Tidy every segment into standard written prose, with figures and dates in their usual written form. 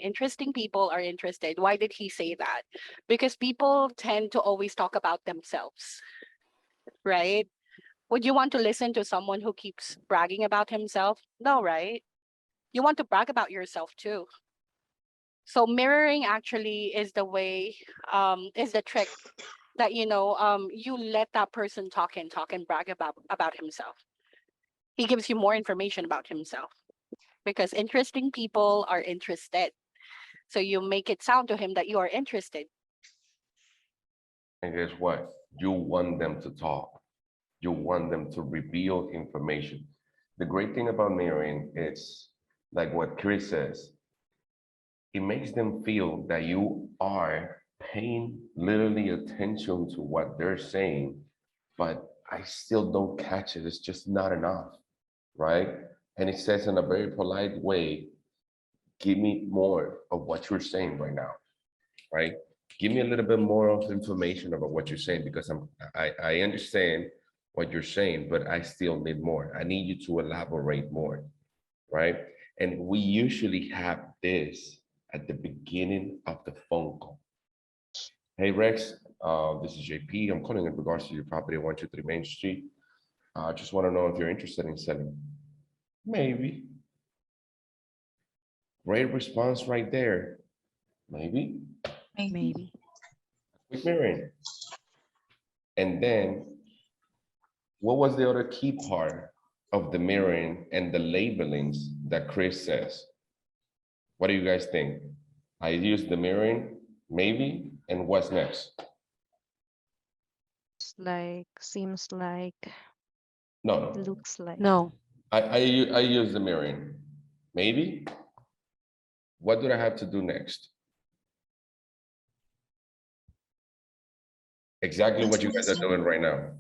interesting people are interested. Why did he say that? Because people tend to always talk about themselves, right? Would you want to listen to someone who keeps bragging about himself? No, right? You want to brag about yourself too. So mirroring actually is the way, is the trick that, you let that person talk and brag about himself. He gives you more information about himself because interesting people are interested. So you make it sound to him that you are interested. And guess what? You want them to talk. You want them to reveal information. The great thing about mirroring is like what Chris says, it makes them feel that you are paying literally attention to what they're saying, but I still don't catch it. It's just not enough, right? And it says in a very polite way, give me more of what you're saying right now, right? Give me a little bit more of information about what you're saying because I understand what you're saying, but I still need more. I need you to elaborate more, right? And we usually have this at the beginning of the phone call. Hey Rex, this is JP. I'm calling in regards to your property 123 Main Street. I just want to know if you're interested in selling. Maybe. Great response right there. Maybe. Maybe. Maybe. Quick mirroring. And then what was the other key part of the mirroring and the labelings that Chris says? What do you guys think? I use the mirroring, maybe, and what's next? It's like, seems like, No, no, looks like. No. I use the mirroring, maybe. What do I have to do next? Exactly what you guys are doing right now.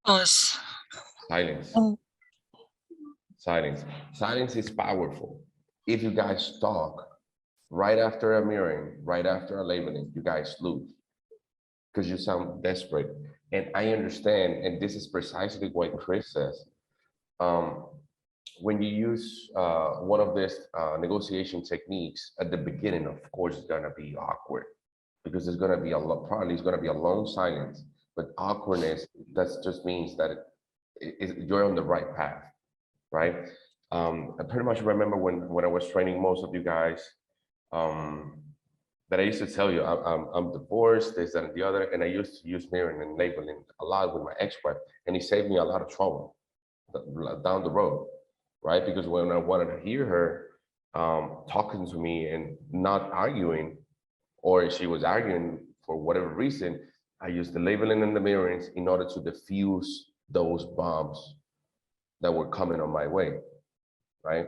Us. Silence. Oh. Silence. Silence is powerful. If you guys talk right after a mirroring, right after a labeling, you guys lose because you sound desperate. And I understand, and this is precisely what Chris says. Um, when you use one of these negotiation techniques at the beginning, of course, it's gonna be awkward because there's gonna be a lot, probably it's gonna be a long silence, but awkwardness, that just means that you're on the right path, right? I pretty much remember when I was training most of you guys, um, that I used to tell you, I'm divorced, this, that, and the other, and I used to use mirroring and labeling a lot with my ex-wife, and it saved me a lot of trouble down the road, right? Because when I wanted to hear her talking to me and not arguing, or she was arguing for whatever reason, I used the labeling and the mirrorings in order to diffuse those bombs that were coming on my way, right?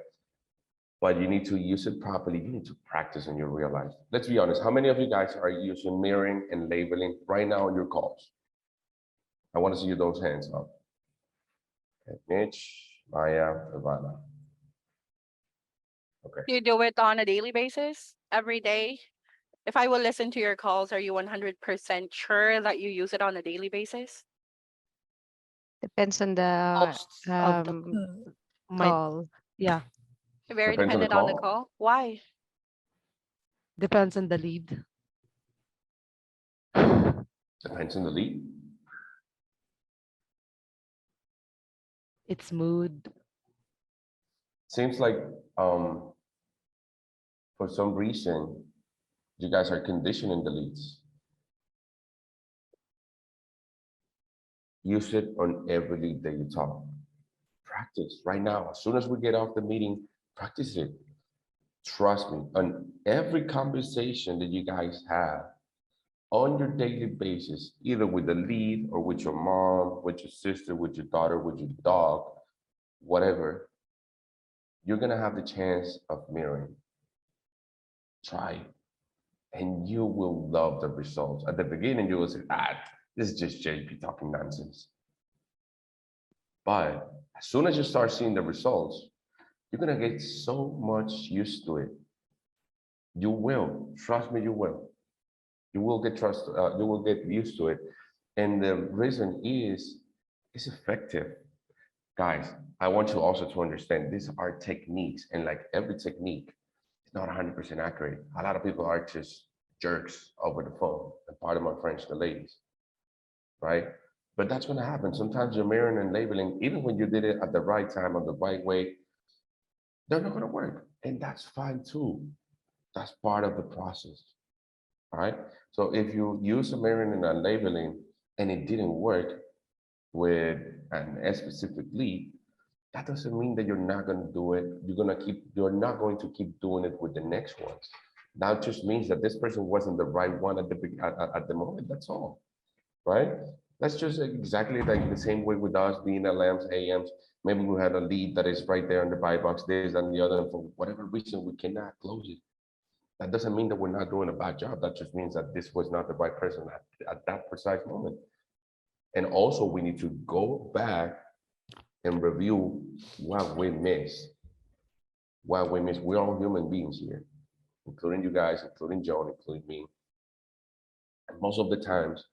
But you need to use it properly. You need to practice in your real life. Let's be honest. How many of you guys are using mirroring and labeling right now on your calls? I want to see those hands up. Okay. Mitch, Maya, Ivana. Okay. You do it on a daily basis, every day. If I will listen to your calls, are you 100% sure that you use it on a daily basis? Depends on the Most of the my call. yeah, Very Depends on the dependent on the call. call. Why? depends on the lead. Depends on the lead. Its mood. Seems like um, for some reason, you guys are conditioning the leads. Use it on every lead that you talk. Practice right now. As soon as we get off the meeting, practice it. Trust me, on every conversation that you guys have on your daily basis, either with the lead or with your mom, with your sister, with your daughter, with your dog, whatever, you're gonna have the chance of mirroring. Try it, and you will love the results. At the beginning, you will say, this is just JP talking nonsense. But as soon as you start seeing the results, you're gonna get so much used to it. You will, trust me, you will. You will get you will get used to it. And the reason is it's effective. Guys, I want you also to understand these are techniques, and like every technique, It's not 100% accurate. A lot of people are just jerks over the phone, and pardon my French, the ladies, right? But that's going to happen. Sometimes you're mirroring and labeling, even when you did it at the right time or the right way, they're not going to work. And that's fine too. That's part of the process. All right. So if you use a mirroring and a labeling and it didn't work with a specific lead, that doesn't mean that you're not going to do it. You're not going to keep doing it with the next ones. That just means that this person wasn't the right one at the moment. That's all, right? That's just exactly like the same way with us being LMs, AMs. Maybe we had a lead that is right there in the buy box, this and the other, and for whatever reason we cannot close it. That doesn't mean that we're not doing a bad job. That just means that this was not the right person at that precise moment. And also we need to go back and review what we missed. What we missed. We're all human beings here, including you guys, including John, including me. And most of the times,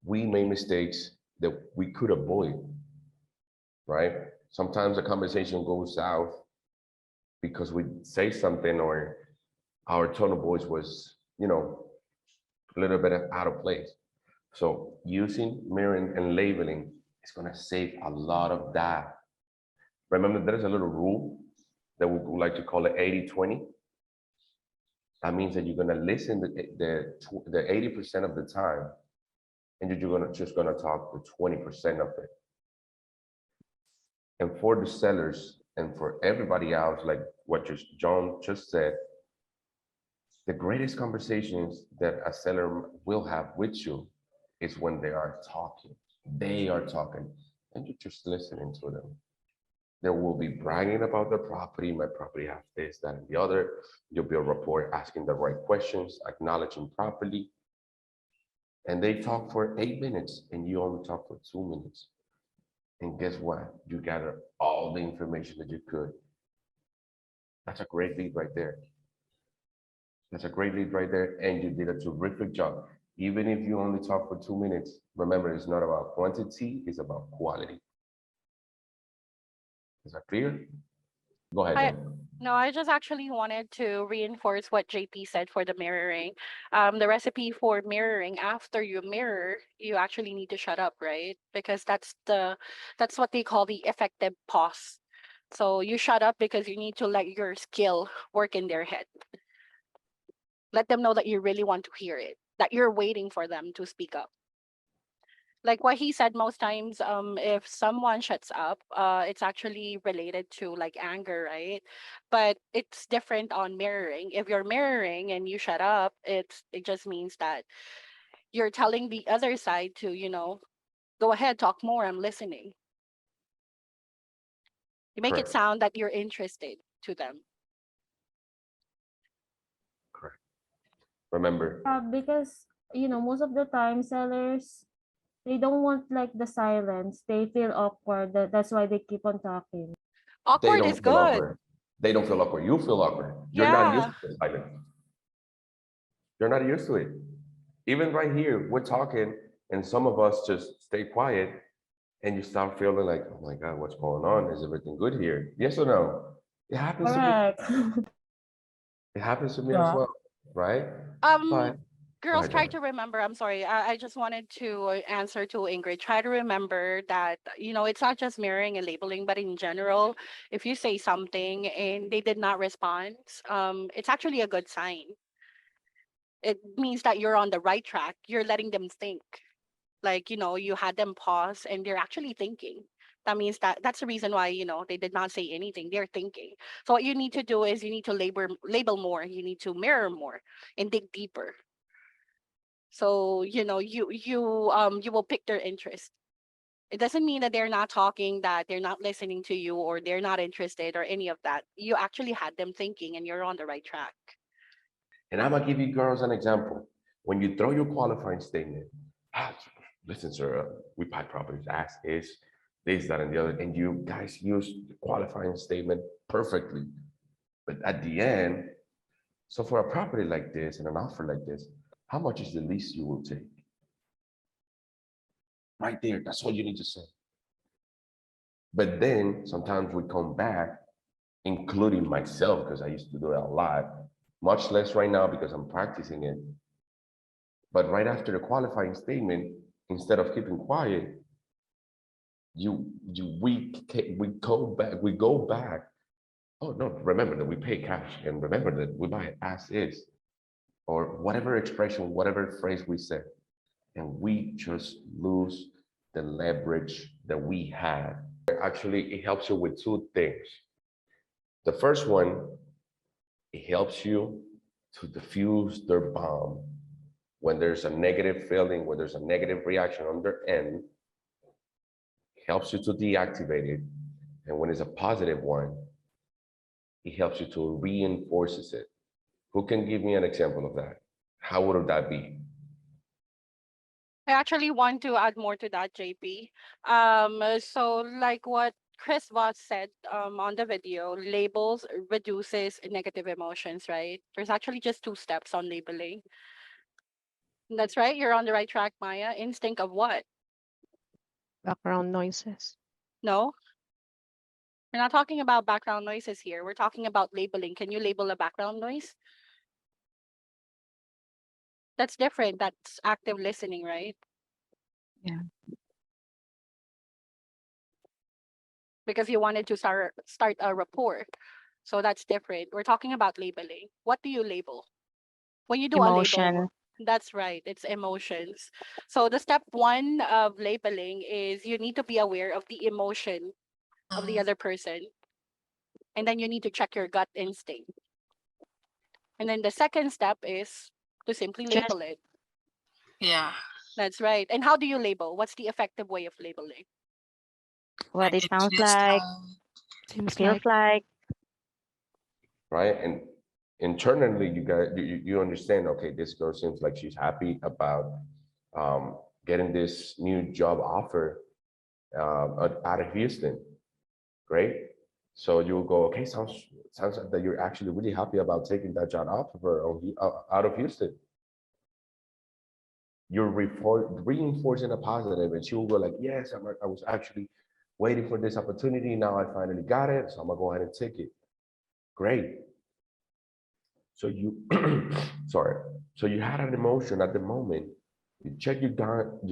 we made mistakes that we could avoid, right? Sometimes the conversation goes south because we say something or our tone of voice was, a little bit out of place. So using mirroring and labeling is going to save a lot of that. Remember, there's a little rule that we would like to call it 80-20. That means that you're going to listen the 80% of the time, and you're just going to talk the 20% of it. And for the sellers and for everybody else, like what John just said, the greatest conversations that a seller will have with you is when they are talking. They are talking, and you're just listening to them. They will be bragging about their property. My property has this, that, and the other. You'll be a report asking the right questions, acknowledging properly. And they talk for 8 minutes, and you only talk for 2 minutes. And guess what? You gather all the information that you could. That's a great lead right there. That's a great lead right there. And you did a terrific job. Even if you only talk for 2 minutes, remember, it's not about quantity, it's about quality. Is that clear? Go ahead. I- Jen. No, I just actually wanted to reinforce what JP said for the mirroring. The recipe for mirroring, after you mirror, you actually need to shut up, right? Because that's what they call the effective pause. So you shut up because you need to let your skill work in their head. Let them know that you really want to hear it, that you're waiting for them to speak up. Like what he said, most times, if someone shuts up, it's actually related to like anger, right? But it's different on mirroring. If you're mirroring and you shut up, it just means that you're telling the other side to, go ahead, talk more, I'm listening. You make it Correct. sound that you're interested to them. Correct. Remember, Because most of the time sellers, they don't want like the silence. They feel awkward. That's why they keep on talking. they Awkward is don't feel good. awkward. They don't feel awkward. You feel awkward. You're not used Yeah. to silence. You're not used to it. Even right here, we're talking, and some of us just stay quiet, and you start feeling like, oh my God, what's going on? Is everything good here? Yes or no? It happens to me. Correct. It happens to me as Yeah. well, right? Um, But go girls, ahead, try Johnny. to remember. I'm sorry. I just wanted to answer to Ingrid. Try to remember that, it's not just mirroring and labeling, but in general, if you say something and they did not respond, it's actually a good sign. It means that you're on the right track. You're letting them think. Like, you had them pause and they're actually thinking. That means that that's the reason why, they did not say anything. They're thinking. So what you need to do is you need to label more. You need to mirror more and dig deeper. So, you will pick their interest. It doesn't mean that they're not talking, that they're not listening to you, or they're not interested or any of that. You actually had them thinking and you're on the right track. And I'm gonna give you girls an example. When you throw your qualifying statement, ah, listen, sir, we buy properties as is, this, that, and the other, and you guys use the qualifying statement perfectly. But at the end, so for a property like this and an offer like this, how much is the least you will take? Right there, that's all you need to say. But then sometimes we come back including myself, because I used to do it a lot, much less right now because I'm practicing it. But right after the qualifying statement, instead of keeping quiet, we go back. Oh no, remember that we pay cash, and remember that we buy it as is, or whatever expression, whatever phrase we said, and we just lose the leverage that we had. Actually, it helps you with two things. The first one, it helps you to diffuse their bomb. When there's a negative feeling, when there's a negative reaction on their end, it helps you to deactivate it. And when it's a positive one, it helps you to reinforces it. Who can give me an example of that? How would that be? I actually want to add more to that, JP. So like what Chris Voss said on the video, labels reduces negative emotions, right? There's actually just two steps on labeling. That's right. You're on the right track, Maya. Instinct of what? Background noises. No, we're not talking about background noises here. We're talking about labeling. Can you label a background noise? That's different. That's active listening, right? Yeah. Because you wanted to start a rapport. So that's different. We're talking about labeling. What do you label? When you do a label, Emotion. that's right. It's emotions. So the step one of labeling is you need to be aware of the emotion of the other person. And then you need to check your gut instinct. And then the second step is to simply Just- label it. Yeah. That's right. And how do you label? What's the effective way of labeling? What it sounds feels like, Seems feels like like. Right? And internally, you understand, okay, this girl seems like she's happy about getting this new job offer out of Houston. Great. So you'll go, okay, sounds like that you're actually really happy about taking that job offer out of Houston. You're reinforcing a positive, and she will go like, yes, I was actually waiting for this opportunity. Now I finally got it, so I'm gonna go ahead and take it. Great. So you, sorry. So you had an emotion at the moment. You check your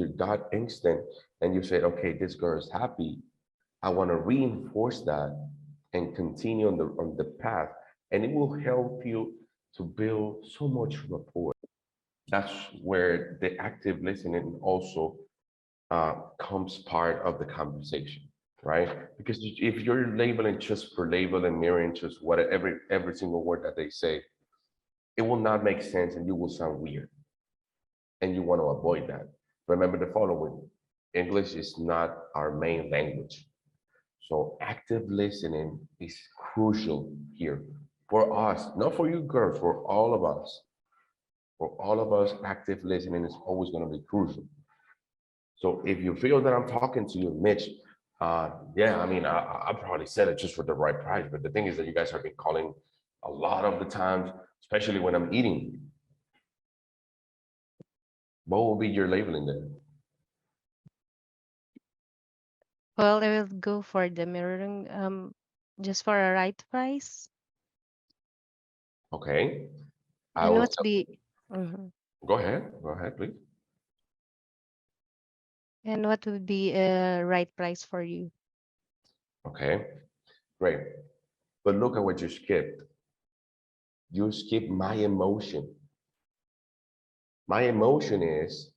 gut instinct, and you said, okay, this girl is happy. I want to reinforce that and continue on the path, and it will help you to build so much rapport. That's where the active listening also comes part of the conversation, right? Because if you're labeling just for label and mirroring just what every single word that they say, it will not make sense and you will sound weird. And you want to avoid that. Remember the following: English is not our main language. So active listening is crucial here for us, not for you girls, for all of us. For all of us, active listening is always going to be crucial. So if you feel that I'm talking to you, Mitch, yeah, I mean, I probably said it just for the right price, but the thing is that you guys have been calling a lot of the times, especially when I'm eating. What will be your labeling then? Well, I will go for the mirroring, just for a right price. Okay. I And will what's be, Mhm. go ahead, please. And what would be a right price for you? Okay, great. But look at what you skipped. You skipped my emotion. My emotion is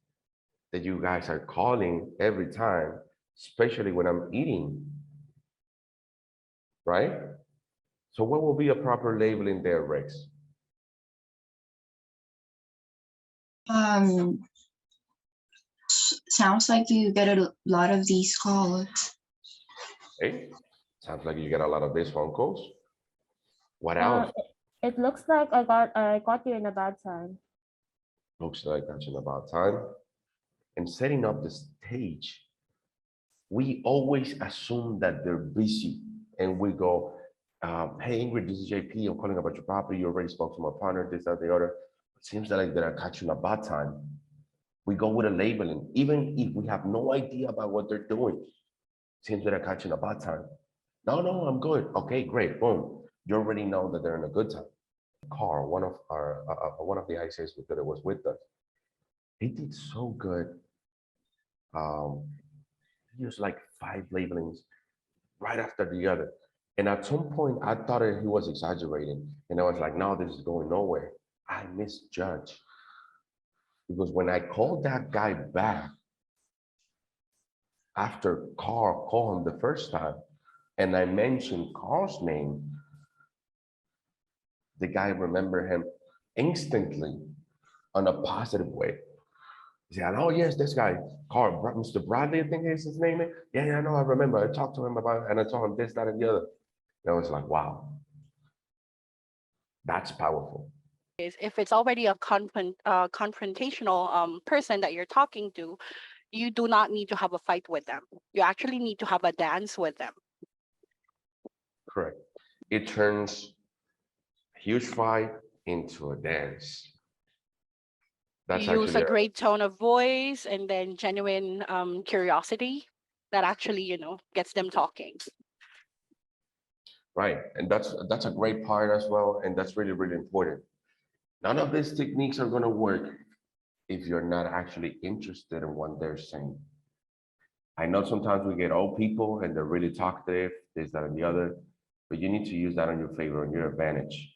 that you guys are calling every time, especially when I'm eating, right? So what will be a proper labeling there, Rex? Sounds like you get a lot of these calls. Hey, sounds like you get a lot of these phone calls. What Uh, else? it looks like I caught you in a bad time. Looks like that's in about time. And setting up the stage, we always assume that they're busy and we go, hey Ingrid, this is JP, I'm calling about your property. You already spoke to my partner, this, that, the other. It seems like they're catching a bad time. We go with a labeling, even if we have no idea about what they're doing. Seems that they're catching a bad time. No, I'm good. Okay, great, boom. you already know that they're in a good time. Carl, one of the ICs that was with us, he did so good. He used like 5 labelings right after the other. And at some point, I thought that he was exaggerating. And I was like, no, this is going nowhere. I misjudged. Because when I called that guy back after Carl called him the first time, and I mentioned Carl's name, the guy remembered him instantly on a positive way. He said, oh, yes, this guy, Carl, Mr. Bradley, I think is his name. Yeah, I know, I remember. I talked to him about it, and I told him this, that, and the other. And I was like, wow, that's powerful. Is if it's already a confrontational person that you're talking to, you do not need to have a fight with them. You actually need to have a dance with them. Correct. It turns a huge fight into a dance. That's You use actually a great tone of voice and then genuine curiosity that actually, gets them talking. right. And that's a great part as well. And that's really, really important. None of these techniques are going to work if you're not actually interested in what they're saying. I know sometimes we get old people and they're really talkative, this, that, and the other, but you need to use that on your favor, on your advantage.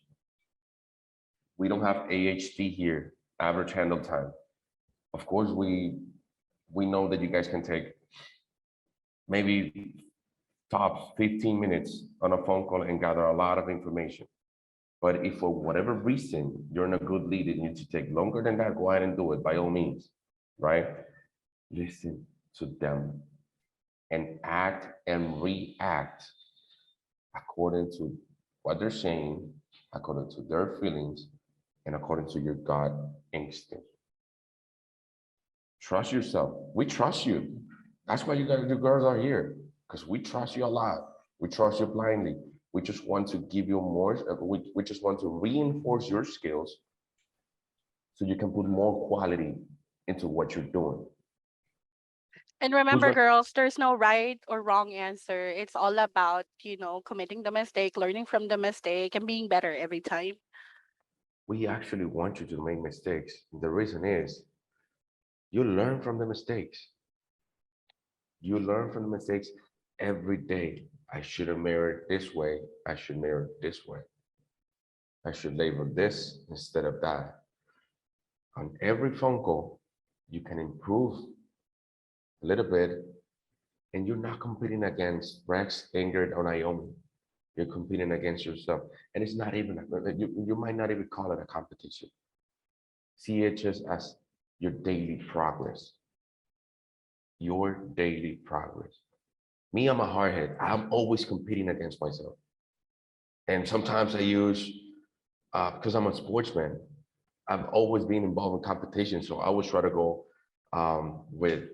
We don't have AHT here, average handle time. Of course, we know that you guys can take maybe top 15 minutes on a phone call and gather a lot of information. But if for whatever reason you're in a good lead and you need to take longer than that, go ahead and do it by all means, right? Listen to them and act and react according to what they're saying, according to their feelings, and according to your gut instinct. Trust yourself. We trust you. That's why you girls are here, because we trust you a lot. We trust you blindly. We just want to give you more, we just want to reinforce your skills so you can put more quality into what you're doing. And remember, right? girls, there's no right or wrong answer. It's all about, committing the mistake, learning from the mistake, and being better every time. We actually want you to make mistakes. The reason is you learn from the mistakes. You learn from the mistakes every day. I should have mirrored this way. I should mirror this way. I should label this instead of that. On every phone call, you can improve a little bit, and you're not competing against Rex, Ingrid, or Naomi. You're competing against yourself. And it's not even, you might not even call it a competition. See it just as your daily progress. Your daily progress. Me, I'm a hardhead. I'm always competing against myself. And sometimes I use, because I'm a sportsman, I've always been involved in competition. So I always try to go with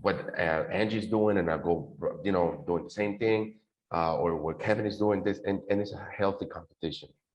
what Angie's doing, and I go, doing the same thing, or what Kevin is doing this, and it's a healthy competition.